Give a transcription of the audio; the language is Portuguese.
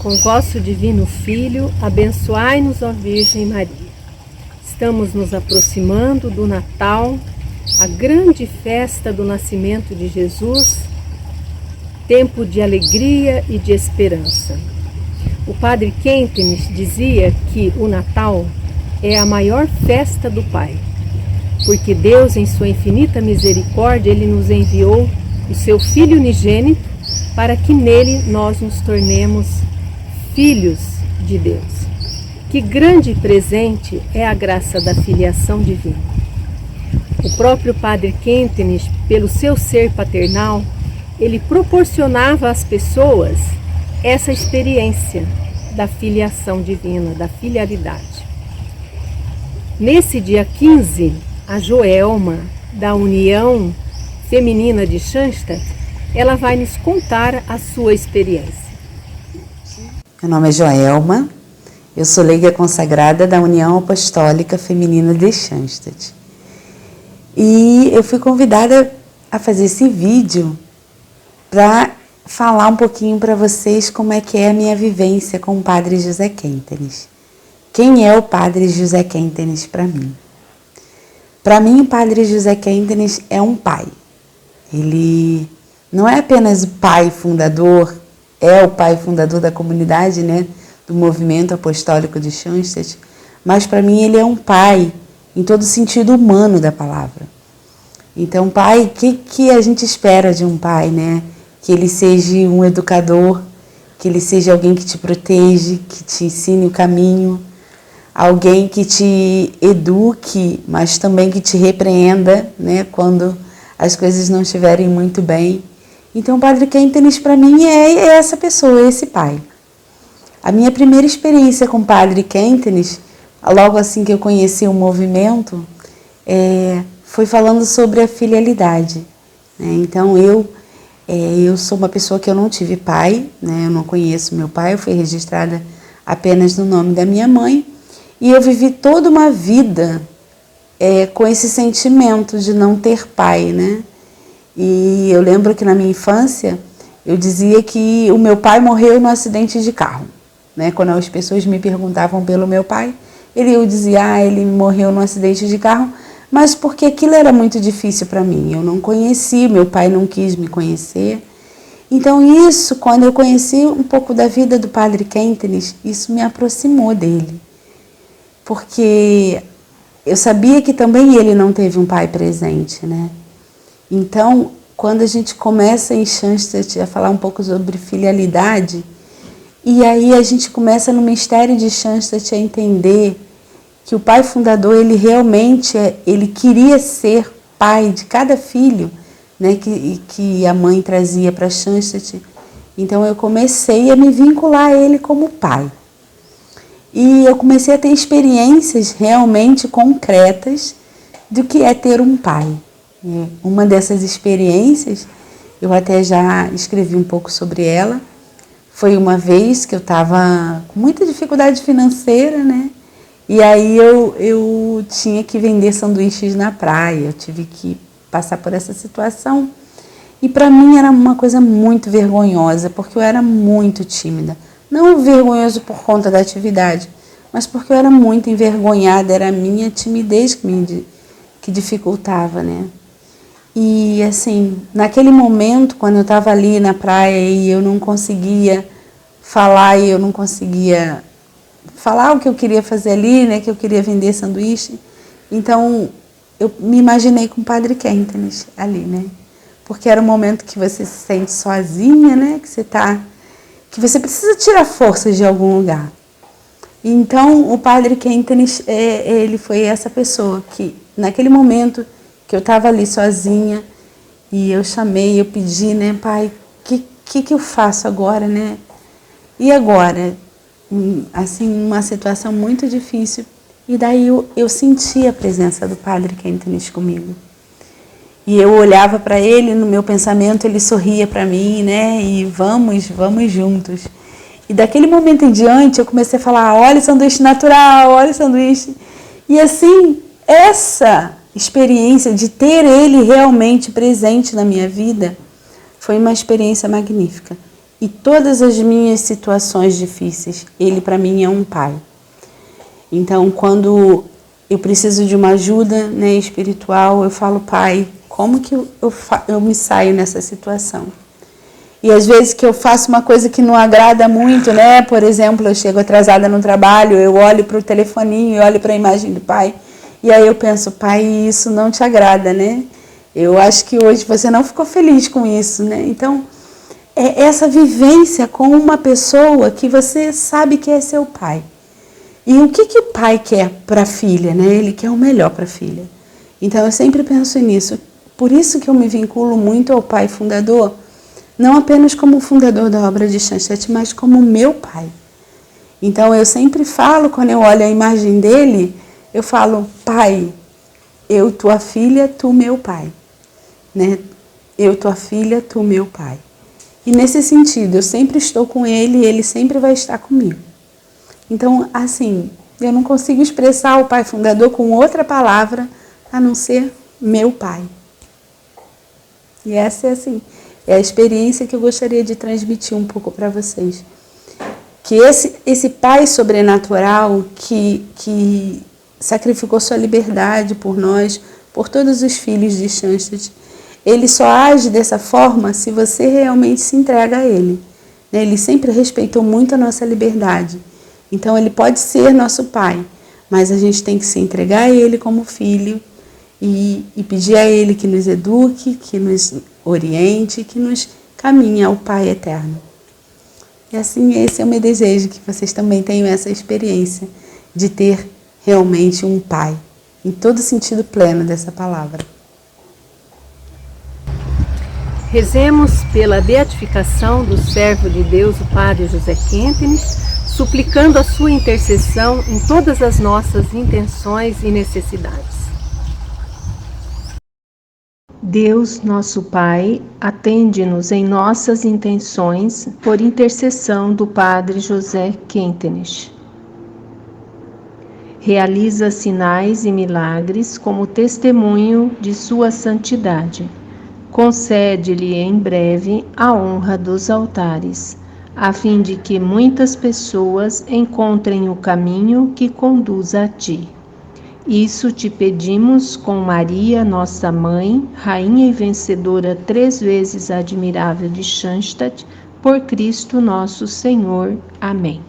Com vosso divino Filho, abençoai-nos, ó Virgem Maria. Estamos nos aproximando do Natal, a grande festa do nascimento de Jesus, tempo de alegria e de esperança. O padre Kentenich dizia que o Natal é a maior festa do Pai, porque Deus, em sua infinita misericórdia, Ele nos enviou o seu Filho unigênito para que nele nós nos tornemos filhos de Deus. Que grande presente é a graça da filiação divina. O próprio padre Kentenich, pelo seu ser paternal, ele proporcionava às pessoas essa experiência da filiação divina, da filialidade. Nesse dia 15, a Joelma, da União Feminina de Schanstatt, ela vai nos contar a sua experiência. Meu nome é Joelma, eu sou leiga consagrada da União Apostólica Feminina de Schanstatt. E eu fui convidada a fazer esse vídeo para falar um pouquinho para vocês como é que é a minha vivência com o Padre José Kentenich. Quem é o Padre José Kentenich para mim? Para mim, o Padre José Kentenich é um pai. Ele não é apenas o pai fundador, é o pai fundador da comunidade, né, do movimento apostólico de Schanstatt, mas para mim ele é um pai em todo o sentido humano da palavra. Então, pai, o que a gente espera de um pai, né? Que ele seja um educador, que ele seja alguém que te protege, que te ensine o caminho, alguém que te eduque, mas também que te repreenda, né, quando as coisas não estiverem muito bem. Então, o Padre Kentenich para mim é essa pessoa, é esse pai. A minha primeira experiência com o Padre Kentenich, logo assim que eu conheci o movimento, foi falando sobre a filialidade, né? Então, eu sou uma pessoa que eu não tive pai, né? Eu não conheço meu pai, eu fui registrada apenas no nome da minha mãe, e eu vivi toda uma vida com esse sentimento de não ter pai, né? E eu lembro que na minha infância eu dizia que o meu pai morreu no acidente de carro, né? Quando as pessoas me perguntavam pelo meu pai, eu dizia, ele morreu no acidente de carro, mas porque aquilo era muito difícil para mim. Eu não conheci, meu pai não quis me conhecer. Então isso, quando eu conheci um pouco da vida do Padre Kentenich, isso me aproximou dele. Porque eu sabia que também ele não teve um pai presente, né? Então, quando a gente começa em Schanstatt a falar um pouco sobre filialidade, e aí a gente começa no mistério de Schanstatt a entender que o pai fundador, ele realmente ele queria ser pai de cada filho, né, que a mãe trazia para Schanstatt. Então eu comecei a me vincular a ele como pai. E eu comecei a ter experiências realmente concretas do que é ter um pai. Uma dessas experiências, eu até já escrevi um pouco sobre ela, foi uma vez que eu estava com muita dificuldade financeira, né? E aí eu tinha que vender sanduíches na praia, eu tive que passar por essa situação. E para mim era uma coisa muito vergonhosa, porque eu era muito tímida. Não vergonhoso por conta da atividade, mas porque eu era muito envergonhada, era a minha timidez que dificultava, né? E assim, naquele momento, quando eu estava ali na praia e eu não conseguia falar, e eu não conseguia falar o que eu queria fazer ali, né, que eu queria vender sanduíche, então eu me imaginei com o Padre Kentenich ali, né? Porque era um momento que você se sente sozinha, né, que você precisa tirar forças de algum lugar. Então, o Padre Kentenich, ele foi essa pessoa que, naquele momento que eu estava ali sozinha, e eu chamei, eu pedi, né, pai, que eu faço agora, né? E agora? Assim, uma situação muito difícil. E daí eu senti a presença do Padre Kentenich comigo. E eu olhava para ele, no meu pensamento, ele sorria para mim, né? E vamos juntos. E daquele momento em diante, eu comecei a falar, olha o sanduíche natural, olha o sanduíche. E assim, essa experiência de ter ele realmente presente na minha vida foi uma experiência magnífica. e todas as minhas situações difíceis. Ele para mim é um pai. Então, quando eu preciso de uma ajuda, né, espiritual, eu falo, Pai, como que eu me saio nessa situação? E às vezes que eu faço uma coisa que não agrada muito, né? Por exemplo, eu chego atrasada no trabalho, eu olho para o telefoninho, eu olho para a imagem do Pai, e aí eu penso, Pai, isso não te agrada, né? Eu acho que hoje você não ficou feliz com isso, né? Então, é essa vivência com uma pessoa que você sabe que é seu pai. E o que o pai quer para a filha, né? Ele quer o melhor para a filha. Então, eu sempre penso nisso. Por isso que eu me vinculo muito ao pai fundador, não apenas como fundador da obra de Schoenstatt, mas como meu pai. Então, eu sempre falo, quando eu olho a imagem dele, eu falo, Pai, eu tua filha, tu meu pai. Né? Eu tua filha, tu meu pai. E nesse sentido, eu sempre estou com ele e ele sempre vai estar comigo. Então, assim, eu não consigo expressar o pai fundador com outra palavra a não ser meu pai. E essa é a experiência que eu gostaria de transmitir um pouco para vocês. Que esse pai sobrenatural que sacrificou sua liberdade por nós, por todos os filhos de Schoenstatt, ele só age dessa forma se você realmente se entrega a ele. Ele sempre respeitou muito a nossa liberdade. Então, ele pode ser nosso pai, mas a gente tem que se entregar a ele como filho e pedir a ele que nos eduque, que nos oriente, que nos caminhe ao Pai eterno. E assim, esse é o meu desejo, que vocês também tenham essa experiência de ter realmente um pai, em todo sentido pleno dessa palavra. Rezemos pela beatificação do servo de Deus, o Padre José Quentenes, suplicando a sua intercessão em todas as nossas intenções e necessidades. Deus, nosso Pai, atende-nos em nossas intenções por intercessão do Padre José Quentenes. Realiza sinais e milagres como testemunho de sua santidade. Concede-lhe em breve a honra dos altares, a fim de que muitas pessoas encontrem o caminho que conduz a ti. Isso te pedimos com Maria, nossa mãe, rainha e vencedora 3 vezes admirável de Schoenstatt, por Cristo nosso Senhor. Amém.